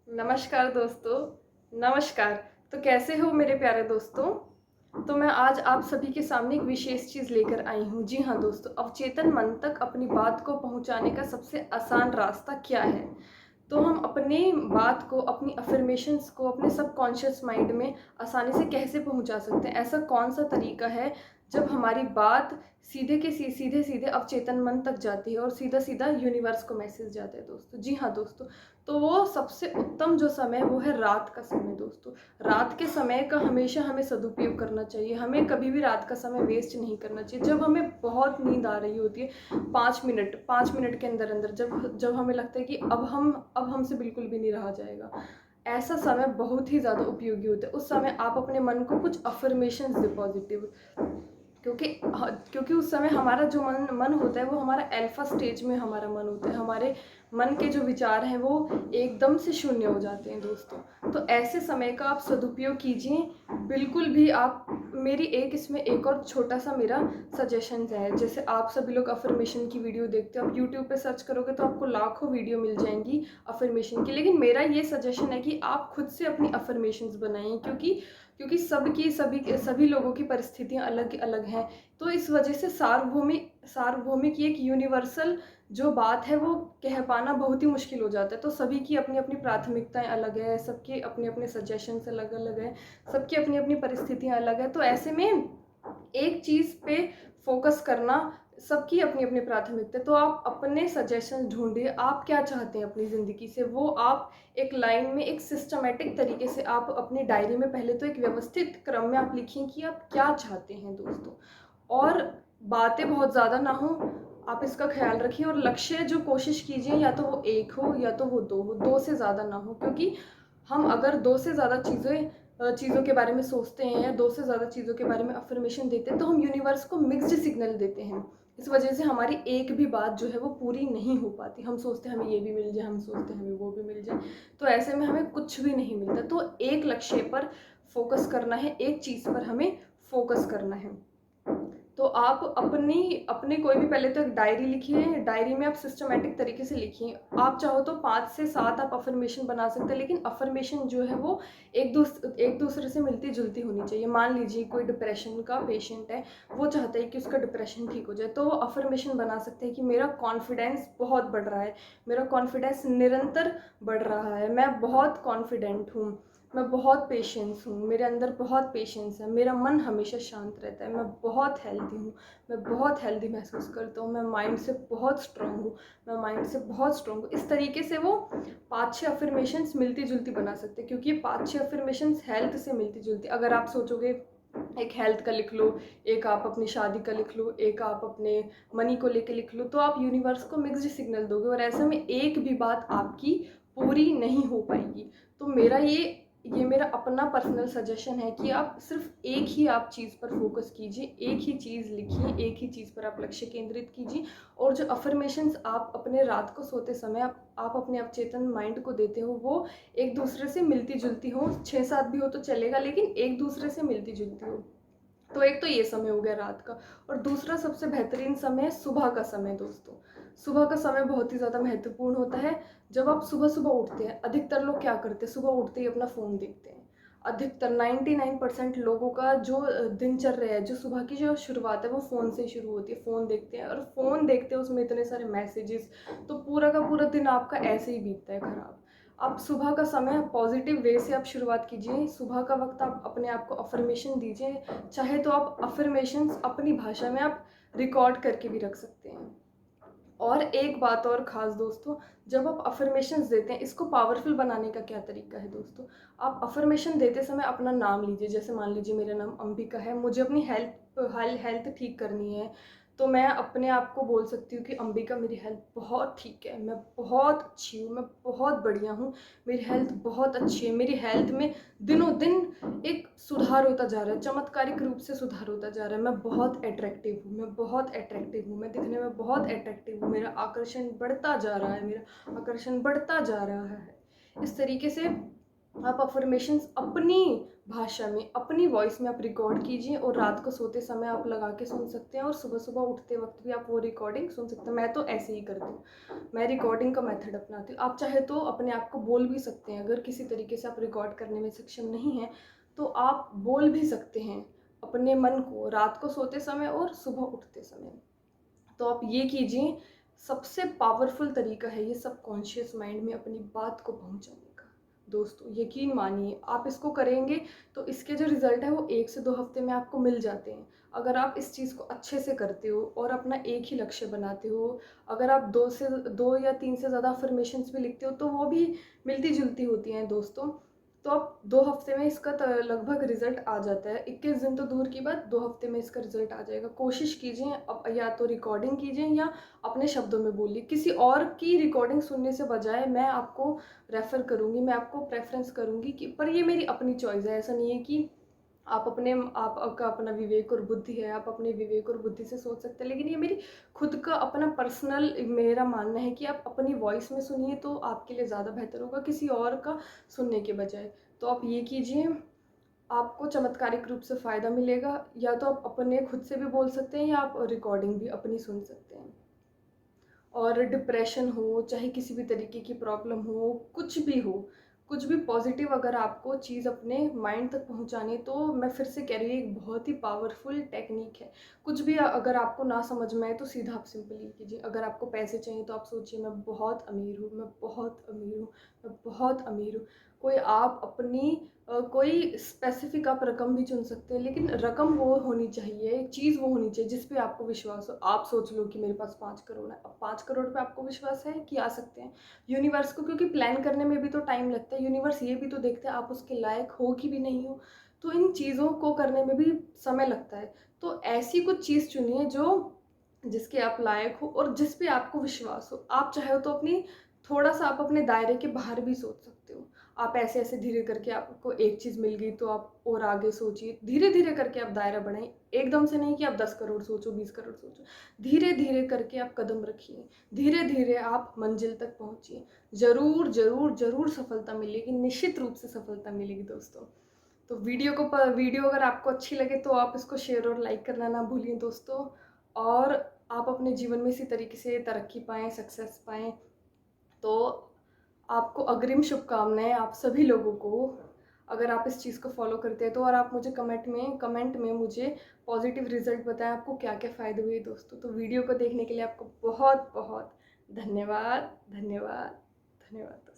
नमस्कार दोस्तों। नमस्कार। तो कैसे हो मेरे प्यारे दोस्तों? तो मैं आज आप सभी के सामने एक विशेष चीज़ लेकर आई हूँ। जी हाँ दोस्तों, अवचेतन मन तक अपनी बात को पहुँचाने का सबसे आसान रास्ता क्या है? तो हम अपनी बात को, अपनी अफ़र्मेशंस को अपने सबकॉन्शियस माइंड में आसानी से कैसे पहुँचा सकते हैं? ऐसा कौन-सा तरीका है जब हमारी बात सीधे-सीधे अवचेतन मन तक जाती है और सीधा-सीधा यूनिवर्स को मैसेज जाता है दोस्तों? जी हाँ दोस्तों, तो वो सबसे उत्तम जो समय है वो है रात का समय दोस्तों। रात के समय का हमेशा हमें सदुपयोग करना चाहिए। हमें कभी भी रात का समय वेस्ट नहीं करना चाहिए। जब हमें बहुत नींद आ रही होती है, 5 मिनट के अंदर-अंदर जब जब हमें लगता है कि अब हमसे बिल्कुल भी नहीं रहा जाएगा, ऐसा समय बहुत ही ज़्यादा उपयोगी होता है। उस समय आप अपने मन को कुछ अफ़र्मेशंस दें पॉज़िटिव, क्योंकि उस समय हमारा जो मन मन होता है वो हमारा अल्फ़ा स्टेज में हमारा मन होता है। हमारे मन के जो विचार हैं वो एकदम से शून्य हो जाते हैं दोस्तों। तो ऐसे समय का आप सदुपयोग कीजिए। बिल्कुल भी आप मेरी इसमें एक और छोटा-सा मेरा सजेशंस है। जैसे आप सभी लोग अफ़र्मेशन की वीडियो देखते हो, आप यूट्यूब पे सर्च करोगे तो आपको लाखों वीडियो मिल जाएँगी अफ़र्मेशन की। लेकिन मेरा ये सजेशन है कि आप खुद से अपनी अफ़र्मेशंस बनाएँ, क्योंकि सभी लोगों की परिस्थितियाँ अलग-अलग हैं। तो इस वजह से सार्वभौमिक एक यूनिवर्सल जो बात है वो कह पाना बहुत ही मुश्किल हो जाता है। तो सभी की अपनी-अपनी प्राथमिकताएँ अलग है, सबके अपने-अपने सजेशंस अलग-अलग हैं, सबकी अपनी-अपनी परिस्थितियाँ अलग हैं। तो ऐसे में एक चीज़ पे फ़ोकस करना, सबकी अपनी-अपनी प्राथमिकता है। तो आप अपने सजेशन ढूँढिए, आप क्या चाहते हैं अपनी ज़िंदगी से, वो आप एक लाइन में, एक सिस्टमैटिक तरीके से आप अपनी डायरी में पहले तो एक व्यवस्थित क्रम में आप लिखिए कि आप क्या चाहते हैं दोस्तों। और बातें बहुत ज़्यादा ना हों, आप इसका ख़्याल रखिए, और लक्ष्य जो कोशिश कीजिए या तो वो 1 हो या तो वो 2 हो, 2 से ज़्यादा ना हो, क्योंकि हम अगर 2 से ज़्यादा चीज़ों के बारे में सोचते हैं या 2 से ज़्यादा चीज़ों के बारे में अफ़र्मेशन देते हैं, तो हम यूनिवर्स को मिक्स्ड सिग्नल देते हैं। इस वजह से हमारी एक भी बात जो है वो पूरी नहीं हो पाती। हम सोचते हैं हमें ये भी मिल जाए, हम सोचते हैं हमें वो भी मिल जाए, तो ऐसे में हमें कुछ भी नहीं मिलता। तो एक लक्ष्य पर फ़ोकस करना है, एक चीज़ पर हमें फ़ोकस करना है। तो आप अपनी कोई भी पहले तो एक डायरी लिखिए, डायरी में आप सिस्टमैटिक तरीके से लिखिए। आप चाहो तो 5 से 7 आप अफ़र्मेशन बना सकते हैं, लेकिन अफ़र्मेशन जो है वो एक दूसरे से मिलती-जुलती होनी चाहिए। मान लीजिए कोई डिप्रेशन का पेशेंट है, वो चाहता है कि उसका डिप्रेशन ठीक हो जाए, तो वो अफ़र्मेशन बना सकते हैं कि मेरा कॉन्फिडेंस बहुत बढ़ रहा है, मेरा कॉन्फिडेंस निरंतर बढ़ रहा है, मैं बहुत कॉन्फिडेंट हूँ, मैं बहुत पेशेंस हूँ, मेरे अंदर बहुत पेशेंस है, मेरा मन हमेशा शांत रहता है, मैं बहुत हेल्दी हूँ, मैं बहुत हेल्दी महसूस करता हूँ, मैं माइंड से बहुत स्ट्रॉन्ग हूँ, मैं माइंड से बहुत स्ट्रॉन्ग हूँ। इस तरीके से वो 5-6 अफ़र्मेशंस मिलती-जुलती बना सकते हैं, क्योंकि ये 5-6 अफ़र्मेशंस हेल्थ से मिलती-जुलती। अगर आप सोचोगे एक हेल्थ का लिख लो, एक आप अपनी शादी का लिख लो, एक आप अपने मनी को लेके लिख लो, तो आप यूनिवर्स को मिक्स्ड सिग्नल दोगे और ऐसे में एक भी बात आपकी पूरी नहीं हो पाएगी। तो मेरा अपना पर्सनल सजेशन है कि आप सिर्फ़ एक ही आप चीज़ पर फ़ोकस कीजिए, एक ही चीज़ लिखिए, एक ही चीज़ पर आप लक्ष्य केंद्रित कीजिए, और जो अफ़र्मेशंस आप अपने रात को सोते समय आप अपने अवचेतन माइंड को देते हो, वो एक दूसरे से मिलती-जुलती हो, 6-7 भी हो तो चलेगा, लेकिन एक दूसरे से मिलती-जुलती हो। तो एक तो ये समय हो गया रात का, और दूसरा सबसे बेहतरीन समय है सुबह का समय दोस्तों। सुबह का समय बहुत ही ज़्यादा महत्वपूर्ण होता है। जब आप सुबह-सुबह उठते हैं, अधिकतर लोग क्या करते हैं, सुबह उठते ही अपना फ़ोन देखते हैं। अधिकतर 99% लोगों का जो दिनचर्या है, जो सुबह की जो शुरुआत है वो फ़ोन से ही शुरू होती है। फ़ोन देखते हैं, और फ़ोन देखते हैं उसमें इतने सारे मैसेजेस, तो पूरा का पूरा दिन आपका ऐसे ही बीतता है खराब। आप सुबह का समय पॉज़िटिव वे से आप शुरुआत कीजिए। सुबह का वक़्त आप अपने आप को अफ़र्मेशन दीजिए। चाहे तो आप अफ़र्मेशंस अपनी भाषा में आप रिकॉर्ड करके भी रख सकते हैं। और एक बात और ख़ास दोस्तों, जब आप अफ़र्मेशंस देते हैं, इसको पावरफुल बनाने का क्या तरीका है दोस्तों? आप अफ़र्मेशन देते समय अपना नाम लीजिए। जैसे मान लीजिए मेरा नाम अंबिका है, मुझे अपनी हेल्थ ठीक करनी है, तो मैं अपने आप को बोल सकती हूँ कि अंबिका, मेरी हेल्थ बहुत ठीक है, मैं बहुत अच्छी हूँ, मैं बहुत बढ़िया हूँ, मेरी हेल्थ बहुत अच्छी है, मेरी हेल्थ में दिनों-दिन एक सुधार होता जा रहा है, चमत्कारिक रूप से सुधार होता जा रहा है। मैं बहुत अट्रैक्टिव हूँ, मैं बहुत अट्रैक्टिव हूँ, मैं दिखने में बहुत अट्रैक्टिव हूँ, मेरा आकर्षण बढ़ता जा रहा है, मेरा आकर्षण बढ़ता जा रहा है। इस तरीके से आप अफ़र्मेशंस अपनी भाषा में, अपनी वॉइस में आप रिकॉर्ड कीजिए और रात को सोते समय आप लगा के सुन सकते हैं और सुबह-सुबह उठते वक़्त भी आप वो रिकॉर्डिंग सुन सकते हैं। मैं तो ऐसे ही करती हूँ, मैं रिकॉर्डिंग का मेथड अपनाती हूँ। आप चाहे तो अपने आप को बोल भी सकते हैं, अगर किसी तरीके से आप रिकॉर्ड करने में सक्षम नहीं हैं, तो आप बोल भी सकते हैं अपने मन को रात को सोते समय और सुबह उठते समय। तो आप ये कीजिए, सबसे पावरफुल तरीका है ये सबकॉन्शियस माइंड में अपनी बात को पहुंचाने का। दोस्तों यकीन मानिए, आप इसको करेंगे तो इसके जो रिज़ल्ट है वो 1 से 2 हफ्ते में आपको मिल जाते हैं। अगर आप इस चीज़ को अच्छे से करते हो और अपना एक ही लक्ष्य बनाते हो, अगर आप 2 या 3 से ज़्यादा अफ़र्मेशंस भी लिखते हो तो वो भी मिलती-जुलती होती हैं दोस्तों। तो आप 2 हफ्ते में इसका लगभग रिज़ल्ट आ जाता है। 21 दिन तो दूर की बात, 2 हफ्ते में इसका रिज़ल्ट आ जाएगा। कोशिश कीजिए, अब या तो रिकॉर्डिंग कीजिए या अपने शब्दों में बोलिए। किसी और की रिकॉर्डिंग सुनने से बजाय मैं आपको रेफ़र करूँगी, मैं आपको प्रेफ़रेंस करूँगी कि, पर ये मेरी अपनी चॉइस है। ऐसा नहीं है कि आपका अपना विवेक और बुद्धि है, आप अपने विवेक और बुद्धि से सोच सकते हैं, लेकिन ये मेरी खुद का अपना पर्सनल मेरा मानना है कि आप अपनी वॉइस में सुनिए तो आपके लिए ज़्यादा बेहतर होगा किसी और का सुनने के बजाय। तो आप ये कीजिए, आपको चमत्कारिक रूप से फ़ायदा मिलेगा। या तो आप अपने खुद से भी बोल सकते हैं या आप रिकॉर्डिंग भी अपनी सुन सकते हैं। और डिप्रेशन हो, चाहे किसी भी तरीके की प्रॉब्लम हो, कुछ भी पॉज़िटिव अगर आपको चीज़ अपने माइंड तक पहुँचानी है, तो मैं फिर से कह रही हूँ, एक बहुत ही पावरफुल टेक्नीक है। कुछ भी अगर आपको ना समझ में आए तो सीधा आप सिंपली कीजिए। अगर आपको पैसे चाहिए तो आप सोचिए, मैं बहुत अमीर हूँ, मैं बहुत अमीर हूँ, मैं बहुत अमीर हूँ। कोई आप अपनी कोई स्पेसिफ़िक आप रकम भी चुन सकते हैं, लेकिन रकम वो होनी चाहिए, एक चीज़ वो होनी चाहिए जिस पे आपको विश्वास हो। आप सोच लो कि मेरे पास 5 करोड़ है, अब 5 करोड़ पे आपको विश्वास है कि आ सकते हैं। यूनिवर्स को, क्योंकि प्लान करने में भी तो टाइम लगता है, यूनिवर्स ये भी तो देखता है आप उसके लायक हो कि भी नहीं हो। तो इन चीज़ों को करने में भी समय लगता है। तो ऐसी कुछ चीज़ चुनिए जो जिसके आप लायक हो और जिस पे आपको विश्वास हो। आप चाहे तो अपनी थोड़ा-सा आप अपने दायरे के बाहर भी सोच सकते हो। आप ऐसे-ऐसे धीरे करके, आपको एक चीज़ मिल गई तो आप और आगे सोचिए। धीरे-धीरे करके आप दायरा बढ़ाएँ। एकदम से नहीं कि आप 10 करोड़ सोचो, 20 करोड़ सोचो। धीरे-धीरे करके आप कदम रखिए। धीरे-धीरे आप मंज़िल तक पहुँचिए। ज़रूर, ज़रूर, ज़रूर सफलता मिलेगी, निश्चित रूप से सफलता मिलेगी दोस्तों। तो वीडियो अगर आपको अच्छी लगे तो आप इसको शेयर और लाइक करना ना भूलिए दोस्तों। और आप अपने जीवन में इसी तरीके से तरक्की पाएँ, सक्सेस पाएँ। तो आपको अग्रिम शुभकामनाएँ आप सभी लोगों को, अगर आप इस चीज़ को फ़ॉलो करते हैं तो। और आप मुझे कमेंट में मुझे पॉज़िटिव रिज़ल्ट बताएँ, आपको क्या-क्या फ़ायदे हुए दोस्तों। तो वीडियो को देखने के लिए आपको बहुत-बहुत धन्यवाद, धन्यवाद, धन्यवाद।